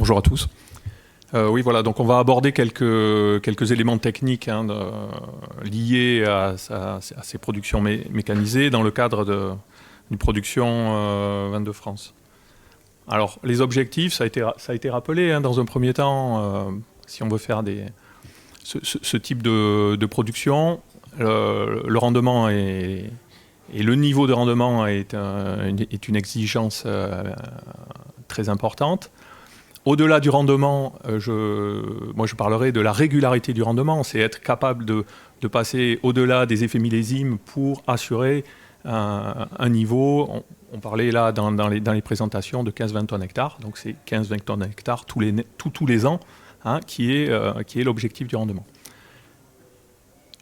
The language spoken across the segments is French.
Bonjour à tous. Oui, voilà, donc on va aborder quelques éléments techniques liés à ces productions mécanisées dans le cadre d'une production vin de France. Alors, les objectifs, ça a été rappelé dans un premier temps, si on veut faire ce type de production, le rendement et le niveau de rendement est une exigence très importante. Au-delà du rendement, moi je parlerai de la régularité du rendement, c'est être capable de passer au-delà des effets millésimes pour assurer un niveau. On parlait là dans les présentations de 15-20 tonnes hectares, donc c'est 15-20 tonnes hectares tous les ans, qui est l'objectif du rendement.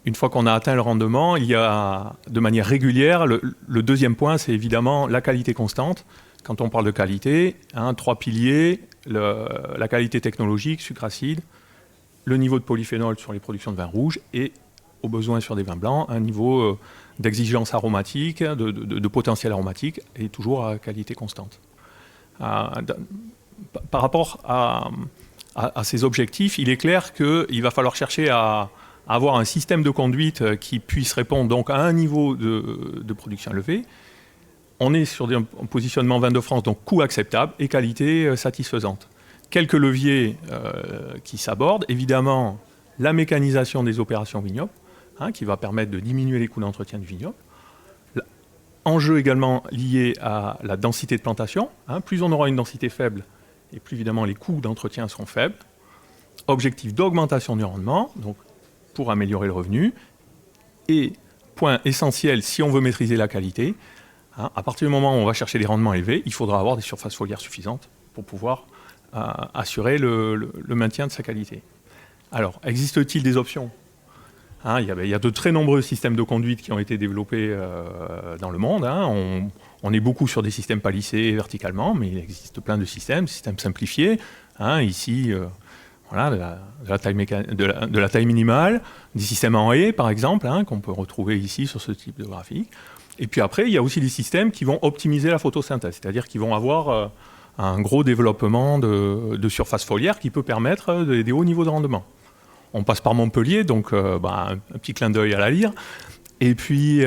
Une fois qu'on a atteint le rendement, il y a de manière régulière, le deuxième point, c'est évidemment la qualité constante. Quand on parle de qualité, 3 piliers, la qualité technologique, sucre acide, le niveau de polyphénol sur les productions de vins rouges et, au besoin sur des vins blancs, un niveau d'exigence aromatique, de potentiel aromatique et toujours à qualité constante. Par rapport à ces objectifs, il est clair qu'il va falloir chercher à avoir un système de conduite qui puisse répondre donc à un niveau de production élevé. On est sur un positionnement vin de France, donc coût acceptable et qualité satisfaisante. Quelques leviers qui s'abordent, évidemment la mécanisation des opérations vignobles, qui va permettre de diminuer les coûts d'entretien du vignoble. Enjeu également lié à la densité de plantation. Plus on aura une densité faible, et plus évidemment les coûts d'entretien seront faibles. Objectif d'augmentation du rendement, donc pour améliorer le revenu. Et point essentiel, si on veut maîtriser la qualité, à partir du moment où on va chercher des rendements élevés, il faudra avoir des surfaces foliaires suffisantes pour pouvoir assurer le maintien de sa qualité. Alors, existe-t-il des options ? Il y a de très nombreux systèmes de conduite qui ont été développés dans le monde. On est beaucoup sur des systèmes palissés verticalement, mais il existe plein de systèmes simplifiés. Ici, voilà, de la taille minimale, des systèmes en haie, par exemple, qu'on peut retrouver ici sur ce type de graphique. Et puis après, il y a aussi des systèmes qui vont optimiser la photosynthèse, c'est-à-dire qu'ils vont avoir un gros développement de surface foliaire qui peut permettre des hauts niveaux de rendement. On passe par Montpellier, donc un petit clin d'œil à la lyre. Et puis,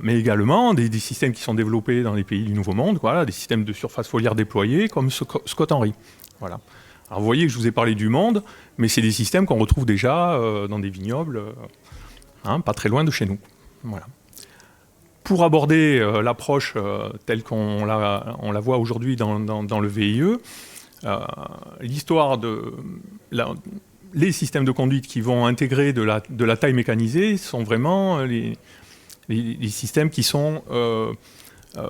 mais également des systèmes qui sont développés dans les pays du Nouveau Monde, des systèmes de surface foliaire déployés comme Scott Henry. Voilà. Alors vous voyez que je vous ai parlé du monde, mais c'est des systèmes qu'on retrouve déjà dans des vignobles pas très loin de chez nous. Voilà. Pour aborder l'approche telle qu'on la voit aujourd'hui dans le VIE, l'histoire les systèmes de conduite qui vont intégrer de la taille mécanisée sont vraiment les systèmes qui sont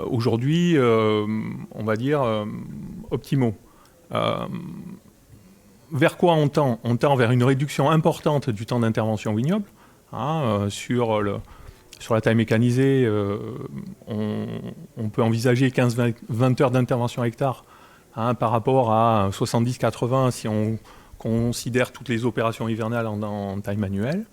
aujourd'hui, on va dire, optimaux. Vers quoi on tend ? On tend vers une réduction importante du temps d'intervention vignoble. Sur la taille mécanisée, on peut envisager 15-20 heures d'intervention hectare par rapport à 70-80 si on considère toutes les opérations hivernales en taille manuelle.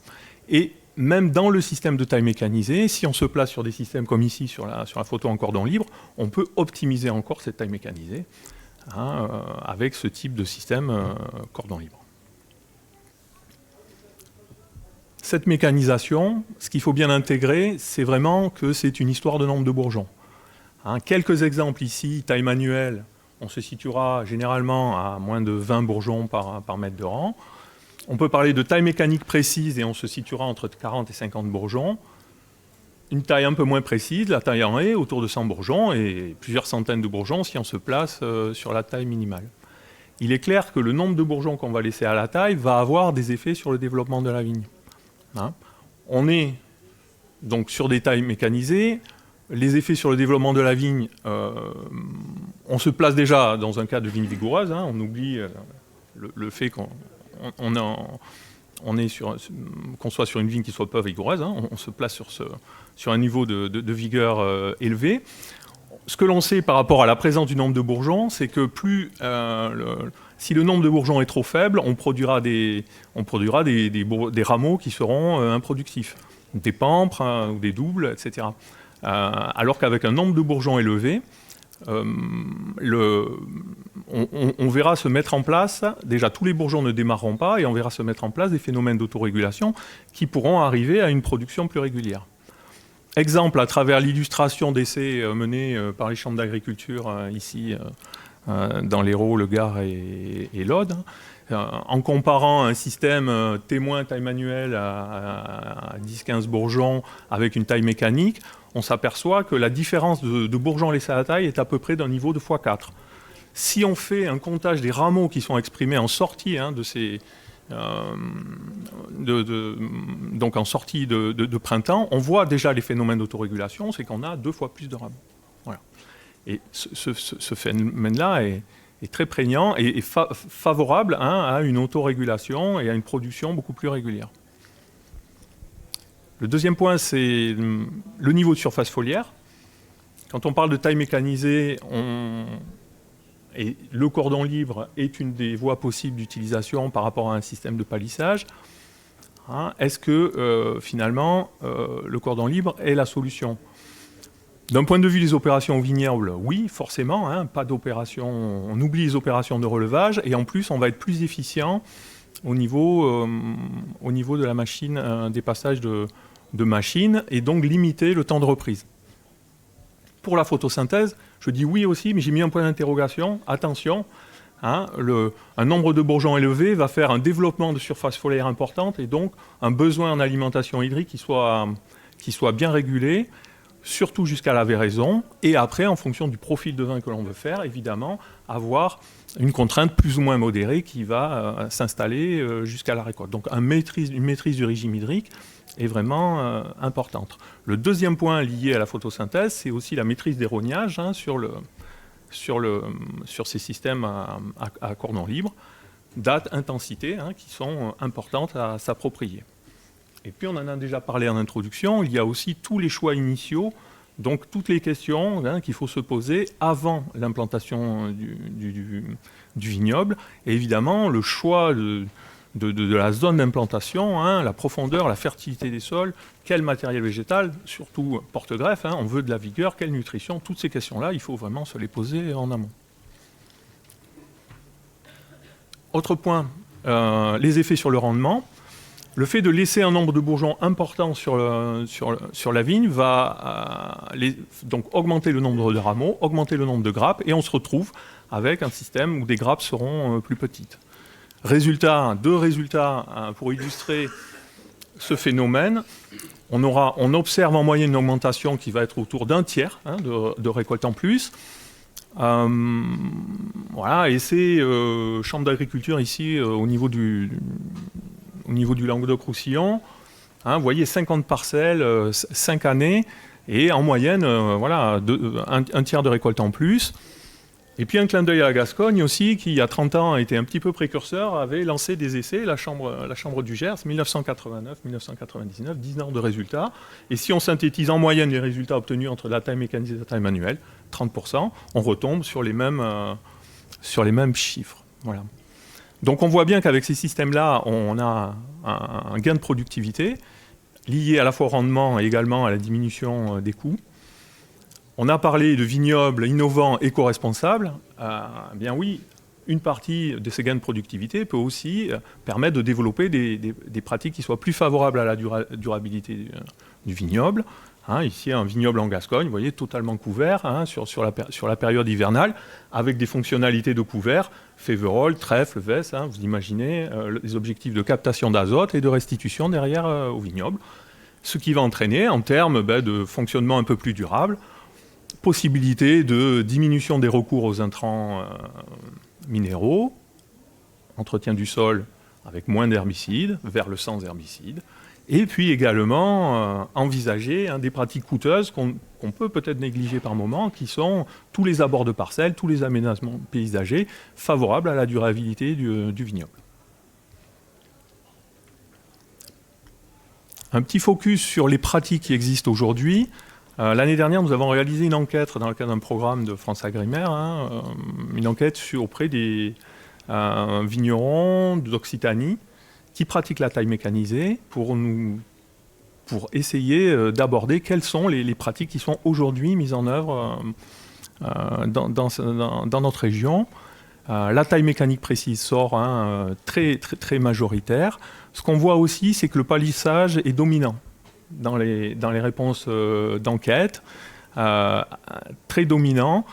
Et même dans le système de taille mécanisée, si on se place sur des systèmes comme ici, sur la photo en cordon libre, on peut optimiser encore cette taille mécanisée avec ce type de système cordon libre. Cette mécanisation, ce qu'il faut bien intégrer, c'est vraiment que c'est une histoire de nombre de bourgeons. Quelques exemples ici, taille manuelle, on se situera généralement à moins de 20 bourgeons par mètre de rang. On peut parler de taille mécanique précise et on se situera entre 40 et 50 bourgeons. Une taille un peu moins précise, la taille en haie, autour de 100 bourgeons et plusieurs centaines de bourgeons si on se place sur la taille minimale. Il est clair que le nombre de bourgeons qu'on va laisser à la taille va avoir des effets sur le développement de la vigne. On est donc sur des tailles mécanisées. Les effets sur le développement de la vigne, on se place déjà dans un cas de vigne vigoureuse. On oublie le fait qu'on soit sur une vigne qui soit pas vigoureuse. On se place sur un niveau de vigueur élevé. Ce que l'on sait par rapport à la présence du nombre de bourgeons, c'est que si le nombre de bourgeons est trop faible, on produira des rameaux qui seront improductifs, des pampres ou des doubles, etc. Alors qu'avec un nombre de bourgeons élevé, on verra se mettre en place, déjà tous les bourgeons ne démarreront pas, et on verra se mettre en place des phénomènes d'autorégulation qui pourront arriver à une production plus régulière. Exemple, à travers l'illustration d'essais menés par les chambres d'agriculture ici, dans l'Hérault, le Gard et l'Aude, en comparant un système témoin taille manuelle à 10-15 bourgeons avec une taille mécanique, on s'aperçoit que la différence de bourgeons laissés à la taille est à peu près d'un niveau de x4. Si on fait un comptage des rameaux qui sont exprimés en sortie donc en sortie de printemps, on voit déjà les phénomènes d'autorégulation, c'est qu'on a 2 fois plus de rameaux. Voilà. Et ce phénomène-là est très prégnant et favorable à une autorégulation et à une production beaucoup plus régulière. Le deuxième point, c'est le niveau de surface foliaire. Quand on parle de taille mécanisée, et le cordon libre est une des voies possibles d'utilisation par rapport à un système de palissage. Est-ce que finalement le cordon libre est la solution? D'un point de vue des opérations au vignoble, oui, forcément, pas d'opération, on oublie les opérations de relevage et en plus on va être plus efficient au niveau de la machine, des passages de machines et donc limiter le temps de reprise. Pour la photosynthèse, je dis oui aussi, mais j'ai mis un point d'interrogation. Attention, un nombre de bourgeons élevé va faire un développement de surface foliaire importante et donc un besoin en alimentation hydrique qui soit bien régulé, surtout jusqu'à la véraison. Et après, en fonction du profil de vin que l'on veut faire, évidemment, avoir une contrainte plus ou moins modérée qui va s'installer jusqu'à la récolte. Donc une maîtrise du régime hydrique est vraiment importante. Le deuxième point lié à la photosynthèse, c'est aussi la maîtrise des rognages sur ces systèmes à cordon libre, date, intensité, qui sont importantes à s'approprier. Et puis on en a déjà parlé en introduction, il y a aussi tous les choix initiaux, donc toutes les questions qu'il faut se poser avant l'implantation du vignoble, et évidemment le choix de la zone d'implantation, la profondeur, la fertilité des sols, quel matériel végétal, surtout porte-greffe, on veut de la vigueur, quelle nutrition, toutes ces questions-là, il faut vraiment se les poser en amont. Autre point, les effets sur le rendement. Le fait de laisser un nombre de bourgeons important sur la vigne va donc augmenter le nombre de rameaux, augmenter le nombre de grappes, et on se retrouve avec un système où des grappes seront plus petites. Deux résultats pour illustrer ce phénomène. On observe en moyenne une augmentation qui va être autour d'un tiers de récolte en plus. Voilà, et ces chambres d'agriculture ici au niveau du Languedoc-Roussillon, vous voyez 50 parcelles, 5 années, et en moyenne, voilà, un tiers de récolte en plus. Et puis un clin d'œil à la Gascogne aussi, qui il y a 30 ans a été un petit peu précurseur, avait lancé des essais, la chambre du Gers, 1989-1999, 10 ans de résultats. Et si on synthétise en moyenne les résultats obtenus entre la taille mécanisée et la taille manuelle, 30%, on retombe sur les mêmes chiffres. Voilà. Donc on voit bien qu'avec ces systèmes-là, on a un gain de productivité lié à la fois au rendement et également à la diminution des coûts. On a parlé de vignobles innovants, éco-responsables. Bien oui, une partie de ces gains de productivité peut aussi permettre de développer des pratiques qui soient plus favorables à la durabilité du vignoble. Ici, un vignoble en Gascogne, vous voyez, totalement couvert sur la période hivernale, avec des fonctionnalités de couvert, féverolles, trèfle, vesse, vous imaginez les objectifs de captation d'azote et de restitution derrière au vignoble. Ce qui va entraîner, en termes de fonctionnement un peu plus durable, possibilité de diminution des recours aux intrants minéraux, entretien du sol avec moins d'herbicides, vers le sans herbicides, et puis également envisager des pratiques coûteuses qu'on peut peut-être négliger par moment, qui sont tous les abords de parcelles, tous les aménagements paysagers favorables à la durabilité du vignoble. Un petit focus sur les pratiques qui existent aujourd'hui. L'année dernière, nous avons réalisé une enquête dans le cadre d'un programme de France Agrimer, une enquête auprès des vignerons d'Occitanie qui pratiquent la taille mécanisée pour essayer d'aborder quelles sont les pratiques qui sont aujourd'hui mises en œuvre dans notre région. La taille mécanique précise sort très majoritaire. Ce qu'on voit aussi, c'est que le palissage est dominant dans les réponses d'enquête, très dominant,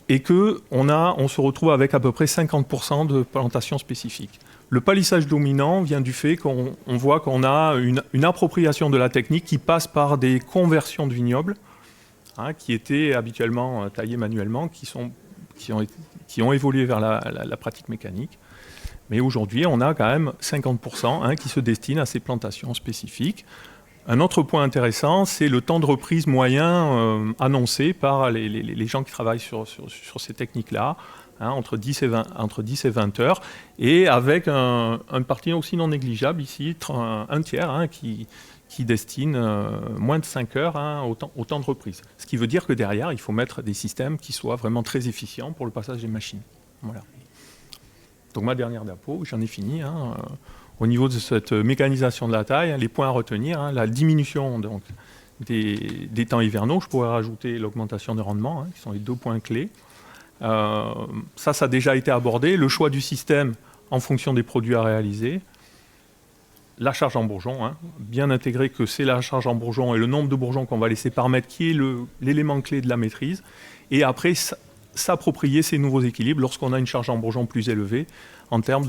et qu'on se retrouve avec à peu près 50% de plantations spécifiques. Le palissage dominant vient du fait qu'on voit qu'on a une appropriation de la technique qui passe par des conversions de vignobles, qui étaient habituellement taillés manuellement, qui ont évolué vers la pratique mécanique. Mais aujourd'hui, on a quand même 50% qui se destinent à ces plantations spécifiques. Un autre point intéressant, c'est le temps de reprise moyen annoncé par les gens qui travaillent sur ces techniques-là, entre 10 et 20 heures, et avec un parti aussi non négligeable ici, un tiers qui destine moins de 5 heures au temps de reprise. Ce qui veut dire que derrière, il faut mettre des systèmes qui soient vraiment très efficients pour le passage des machines. Voilà. Donc ma dernière diapo, j'en ai fini. Au niveau de cette mécanisation de la taille, les points à retenir, la diminution donc, des temps hivernaux, je pourrais rajouter l'augmentation de rendement, qui sont les 2 points clés. Ça a déjà été abordé. Le choix du système en fonction des produits à réaliser. La charge en bourgeon, bien intégré que c'est la charge en bourgeon et le nombre de bourgeons qu'on va laisser par mètre qui est l'élément clé de la maîtrise. Et après, s'approprier ces nouveaux équilibres lorsqu'on a une charge en bourgeon plus élevée en termes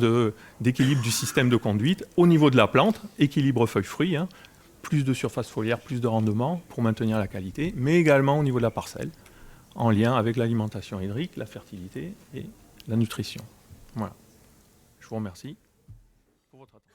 d'équilibre du système de conduite au niveau de la plante, équilibre feuilles-fruits, plus de surface foliaire, plus de rendement pour maintenir la qualité, mais également au niveau de la parcelle, en lien avec l'alimentation hydrique, la fertilité et la nutrition. Voilà. Je vous remercie pour votre attention.